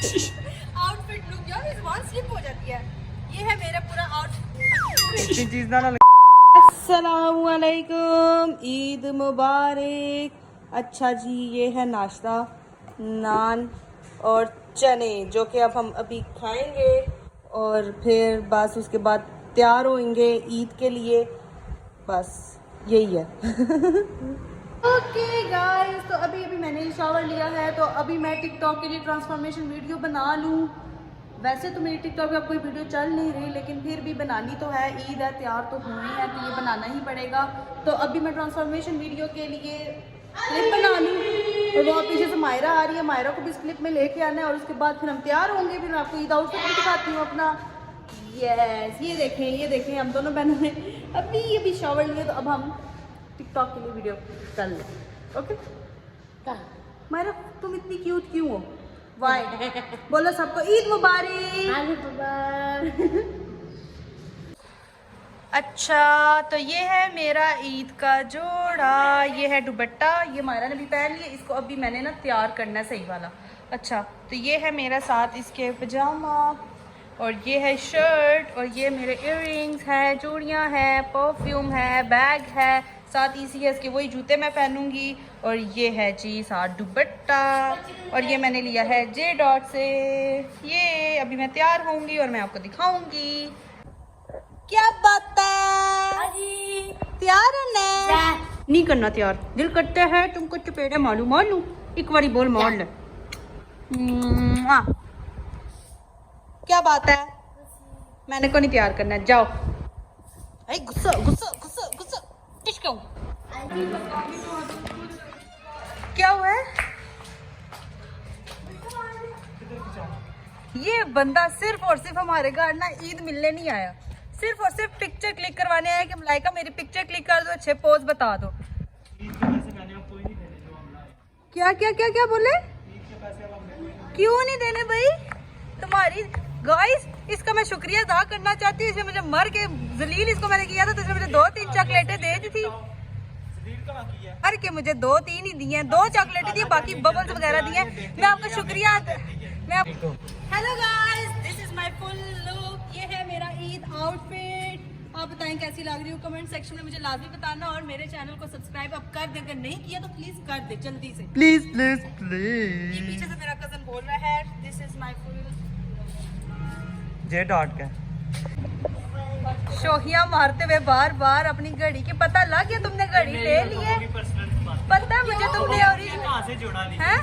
Outfit look यार ज़ुबान slip हो जाती है। ये है मेरा पूरा आउटफिट। चीज ना अस्सलामुअलैकुम, ईद मुबारक। अच्छा जी, ये है नाश्ता, नान और चने जो कि अब हम अभी खाएंगे और फिर बस उसके बाद तैयार होंगे ईद के लिए। बस यही है। ओके गाइस, तो अभी मैंने शावर लिया है, तो अभी मैं टिकटॉक के लिए ट्रांसफॉर्मेशन वीडियो बना लूँ। वैसे तो मेरी टिकटॉक पे अब कोई वीडियो चल नहीं रही, लेकिन फिर भी बनानी तो है, ईद है, तैयार तो होनी है, तो ये बनाना ही पड़ेगा। तो अभी मैं ट्रांसफॉर्मेशन वीडियो के लिए क्लिप बना लूँ और वो पीछे से मायरा आ रही है, मायरा को भी इस क्लिप में लेके आना है और उसके बाद फिर हम तैयार होंगे। फिर मैं आपको ईद आउटफिट भी दिखाती हूँ अपना। यस, ये देखें हम दोनों बहनों ने अभी शावर लिए, तो अब हम टिकटॉक के लिए वीडियो कर ले। ओके मायरा, तुम इतनी क्यूट क्यों हो? वाई बोलो सबको ईद मुबारक। अच्छा, तो ये है मेरा ईद का जोड़ा, ये है दुपट्टा, ये मायरा ने भी पहन लिया, इसको अभी मैंने ना तैयार करना है सही वाला। अच्छा, तो ये है मेरा साथ इसके पजामा और ये है शर्ट और ये मेरे इयररिंग्स है, चूड़ियाँ है, परफ्यूम है, बैग है, साथ इसी है इसके वही जूते मैं पहनूंगी और ये है जी साथ दुपट्टा और ये मैंने लिया है जे डॉट से। ये अभी मैं तैयार होंगी और मैं आपको दिखाऊंगी। क्या बात है, तैयार है ना? नहीं करना तैयार, दिल करता है तुमको चपेड़े मालूम मालू, एक बारी बोल मार ले। क्या बात है, मैंने को नहीं तैयार करना है, जाओ। गुस्सा गुस्सा गुस्सा गुस्सा क्या हुआ है? ये बंदा सिर्फ और सिर्फ हमारे घर ना ईद मिलने नहीं आया, सिर्फ और सिर्फ पिक्चर क्लिक करवाने आया कि मलाइका मेरी पिक्चर क्लिक कर दो, अच्छे पोज बता दो। क्या क्या क्या क्या बोले? क्यों नहीं देने भाई तुम्हारी? गाइस, इसका मैं शुक्रिया अदा करना चाहती हूँ, इसने मुझे मर के जलील इसको मैंने किया था, तो इसने मुझे 2-3 चॉकलेटें दे दी थी। मर के मुझे 2-3 ही दी हैं, 2 चॉकलेटें दी, बाकी बबल्स वगैरह दिए। मैं आपका शुक्रिया hello guys, this is my full look, ये है मेरा ईद आउटफिट। आप बताएं कैसी लग रही हो, कमेंट सेक्शन में मुझे लाजमी बताना और मेरे चैनल को सब्सक्राइब अब कर दे, अगर नहीं किया तो प्लीज कर दे जल्दी से, प्लीज प्लीज ये प्लीज। पीछे से मेरा कजन बोल रहा है this is my full J dot का शोहिया मारते हुए बार बार अपनी घड़ी की। पता लग गया तुमने घड़ी ले ली है? पता मुझे तुमने है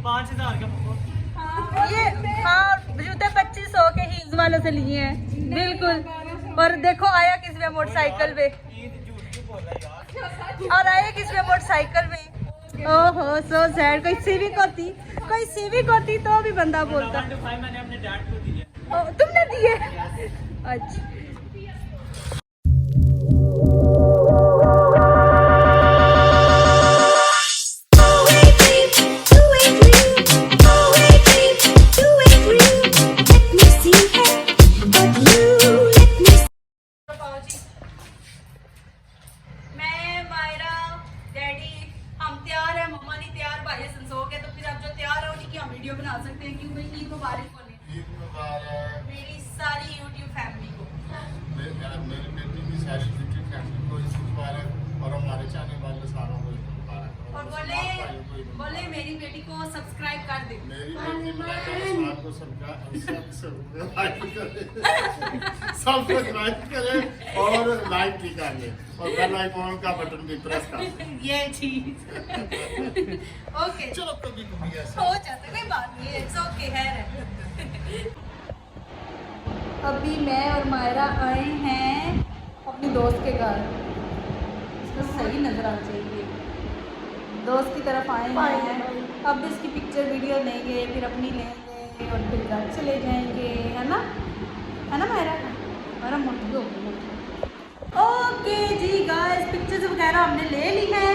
5000 का ये, हाँ जूते 2500 के हील्स वालों से लिए हैं बिल्कुल। और देखो आया किस में, मोटरसाइकिल पे, और आया किस में, मोटरसाइकिल में। ओहो सो सैड। कोई सिविक होती तो भी बंदा बोलता। मैंने अपने डैड को दिए। तुमने दिए? अच्छा, वीडियो बना सकते हैं क्यों भाई? ईद मुबारक बोले मेरी सारी यूट्यूब फैमिली को, मेरी बेटी की सारी यूट्यूब फैमिली को ईद मुबारक और हमारे चाहने वाले सारों को ईद मुबारक। और बोले मेरी बेटी को सब्सक्राइब कर दे। मेरी बेटी को सब्सक्राइब करे और लाइक भी कर ले और बेल आइकॉन का बटन भी प्रेस कर ले। ये चीज ओके, चलो कभी कभी ऐसा हो जाता है, कोई बात नहीं है, इट्स ओके है। अभी मैं और मायरा आए हैं अपनी दोस्त के घर, इसको सही नजर आना चाहिए, दोस्त की तरफ आए हैं। अब इसकी पिक्चर वीडियो लेंगे, फिर अपनी लेंगे और फिर घर चले जाएंगे, है ना मायरा? मायरा मोटी हो गई। ओके जी गाइस, पिक्चर्स वगैरह हमने ले ली हैं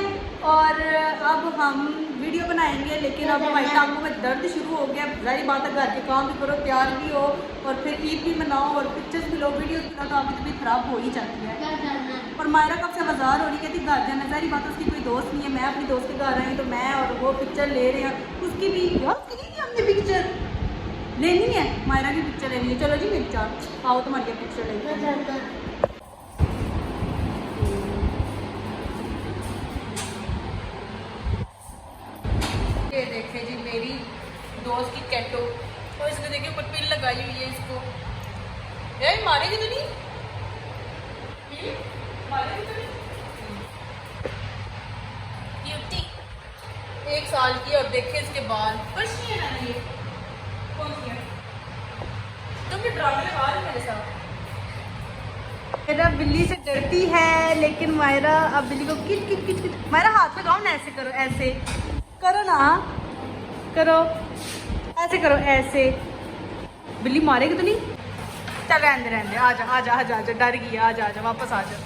और अब हम वीडियो बनाएंगे, लेकिन अब हमारी टांगों में दर्द शुरू हो गया। जाहिर बात है, घर के काम भी करो, तैयार भी हो और फिर ईद भी मनाओ और पिक्चर्स भी लो, वीडियोस भी लो, तो आपकी तबीयत खराब हो ही जाती है। और मायरा कब से बाजार हो रही कहती घर जाना, जाहिर बात है उसकी कोई दोस्त नहीं है, मैं अपनी दोस्त के घर आई तो मैं और वो पिक्चर ले रहे हैं, उसकी भी यार की नहीं हमने पिक्चर लेनी है मायरा की पिक्चर लेनी है। चलो जी मेरी चार आओ तुम्हारी पिक्चर लेनी। ये देखे जी मेरी दोस्त की कैटो, और इसने देखिए ऊपर पिन लगाई हुई है इसको। यार मारेगी तो नहीं? मारेगी तो नहीं? क्यूटी 1 साल की, और देखे इसके बाल बस नहीं है ना। ये कौन सी है? तुम भी ड्रामे लगा रहे हो मेरे साथ। मेरा बिल्ली से डरती है, लेकिन मायरा अब बिल्ली को किट किट किट किट। मायरा हाथ लगाओ ना, ऐसे करो, ऐसे करो ना, करो ऐसे करो, ऐसे। बिल्ली मारेगी तो नहीं? चल रहने दे, रहने दे, आजा आजा आजा आजा, डर गई, आजा आजा वापस आजा।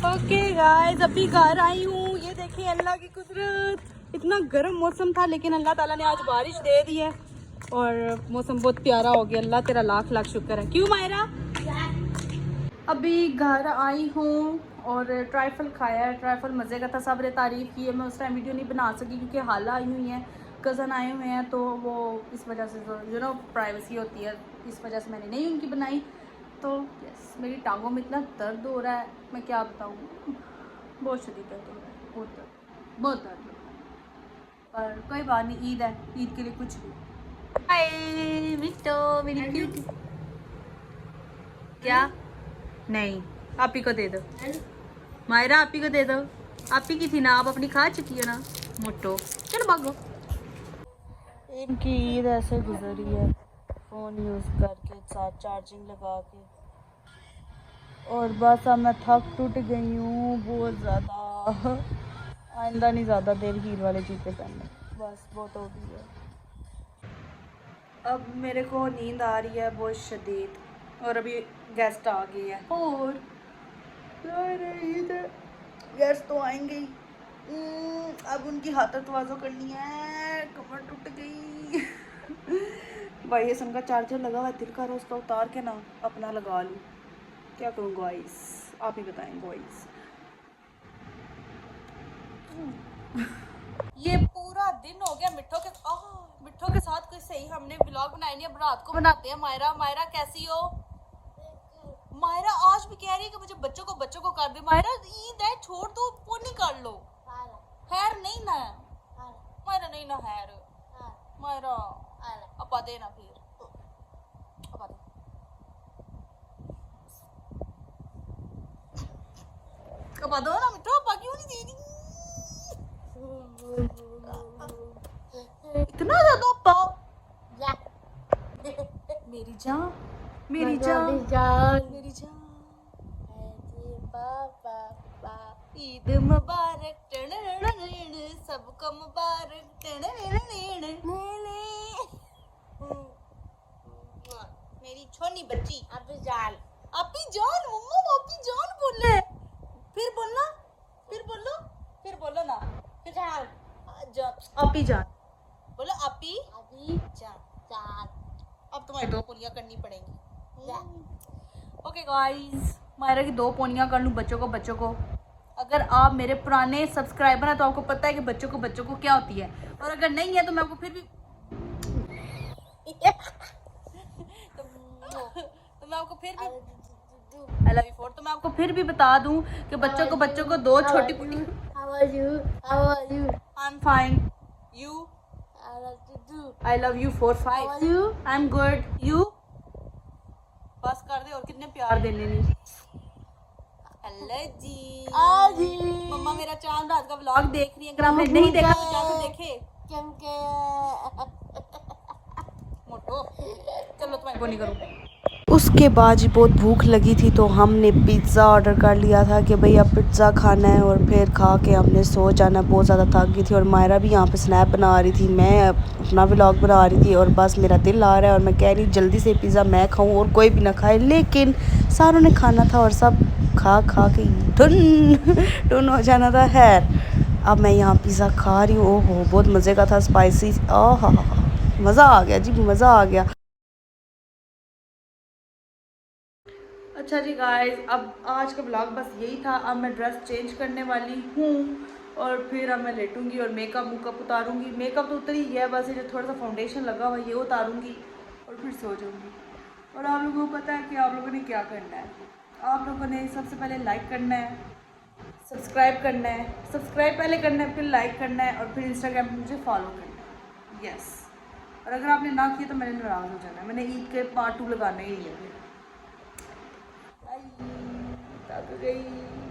ओके गाइस, अभी घर आई हूँ। ये देखिए अल्लाह की कुदरत, इतना गर्म मौसम था लेकिन अल्लाह ताला ने आज बारिश दे दी है और मौसम बहुत प्यारा हो गया। अल्लाह तेरा लाख लाख शुक्र है। क्यों मायरा? अभी घर आई हूँ और ट्राइफल खाया है। ट्राइफल मज़े का था, सब ने तारीफ़ की है। मैं उस टाइम वीडियो नहीं बना सकी क्योंकि हाला आई हुई हैं, कज़न आए हुए हैं, तो वो इस वजह से जो ना प्राइवेसी होती है, इस वजह से मैंने नहीं उनकी बनाई। तो यस, मेरी टांगों में इतना दर्द हो रहा है, मैं क्या बताऊँ, बहुत शदीद दर्द हो रहा है, बहुत दर्द, बहुत दर्द हो रहा है। पर कोई बात नहीं, ईद है, ईद के लिए कुछ भी। हाय बिट्टो मेरी क्यूट। क्या? नहीं, आप ही को दे दो मायरा, आप ही को दे दो। आप ही की थी ना, आप अपनी खा चुकी हो ना मोटो। चलो भागो। इनकी ईद ऐसे गुजरी है, फ़ोन यूज़ करके, साथ चार्जिंग लगा के, और बस अब मैं थक टूट गई हूँ बहुत ज़्यादा। आइंदा नहीं ज़्यादा देर हील वाले जूते पहनने, बस बहुत हो गई है। अब मेरे को नींद आ रही है बहुत शदीद, और अभी गेस्ट आ गई है, और गेस्ट तो आएंगे ही। अब उनकी हाथत तवाज़ो करनी है, कमर टूट गई। भाई ये का चार्जर लगा हुआ है, दिल का रोज़ उतार के ना अपना लगा लूँ, क्या करूँ गाइस, आप ही बताएं गाइस। ये पूरा दिन हो गया मिठ्ठों के साथ कोई सही हमने व्लॉग बनाए नहीं, अब रात को बनाते हैं। मायरा, मायरा कैसी हो? मायरा आज भी कह रही है कि मुझे बच्चों को कर दे। मायरा ईद है, छोड़ दो, पोनी कर लो। हैर नहीं ना मायरा, नहीं ना हैर मायरा, अपा दे ना, फिर अपा दे, अपा दो ना मिठ्ठो, अपा क्यों नहीं दे रही? इतना ज्यादा अपा। मेरी जान, मेरी जान, मेरी जान, ईद मुबारक, सबको मुबारक। मेरी छोनी बच्ची आपी जान, आपी जान, मम्मा आपी जान बोले। फिर बोलना, फिर बोलो, फिर बोलो ना, फिर जान, आपी जान बोलो, आपी जान। अब तुम्हारी 2 पोनियां करनी पड़ेंगी। ओके गाइस, मायरा की 2 पोनियां कर लूँ बच्चों को। अगर आप मेरे पुराने सब्सक्राइबर हैं तो आपको पता है कि बच्चों को क्या होती है, और अगर नहीं है तो मैं आपको फिर भी तो मैं आपको फिर भी आई लव यू फॉर, तो मैं आपको फिर भी बता दूं कि बच्चों को 2 छोटी पोटी। How are you? I'm fine. You? I love you for 5. How are you? I'm good. You? बस कर दे, और कितने प्यार देने नहीं। हेलो जी, मम्मा मेरा चांद रात का व्लॉग देख रही है, अगर आपने नहीं देखा तो जाकर देखे। मोटो चलो, तुम्हारी को नहीं करूँ। उसके बाद जी बहुत भूख लगी थी, तो हमने पिज़्ज़ा ऑर्डर कर लिया था कि भैया पिज़्ज़ा खाना है, और फिर खा के हमने सो जाना। बहुत ज़्यादा थक गई थी, और मायरा भी यहाँ पे स्नैप बना रही थी, मैं अपना व्लॉग बना रही थी, और बस मेरा दिल आ रहा है और मैं कह रही जल्दी से पिज़्ज़ा मैं खाऊं और कोई भी ना खाए, लेकिन सारों ने खाना था और सब खा के टुन हो जाना था। खैर अब मैं यहाँ पिज़्ज़ा खा रही हूँ। ओहो बहुत मज़े का था, स्पाइसी, हा मज़ा आ गया जी, मज़ा आ गया। अच्छा जी गाइस, अब आज का ब्लॉग बस यही था। अब मैं ड्रेस चेंज करने वाली हूँ और फिर अब मैं लेटूंगी और मेकअप उतारूंगी। मेकअप तो उतर ही गया, बस ये जो थोड़ा सा फाउंडेशन लगा हुआ है ये उतारूंगी और फिर सो जाऊंगी। और आप लोगों को पता है कि आप लोगों ने क्या करना है। आप लोगों ने सबसे पहले लाइक करना है, सब्सक्राइब करना है, सब्सक्राइब पहले करना है, फिर लाइक करना है, और फिर इंस्टाग्राम पे मुझे फॉलो करना है। यस, और अगर आपने ना किया तो मैंने नाराज़ हो जाना है। मैंने ईद के पार्ट 2 लगाना ही है। फिर थक गई।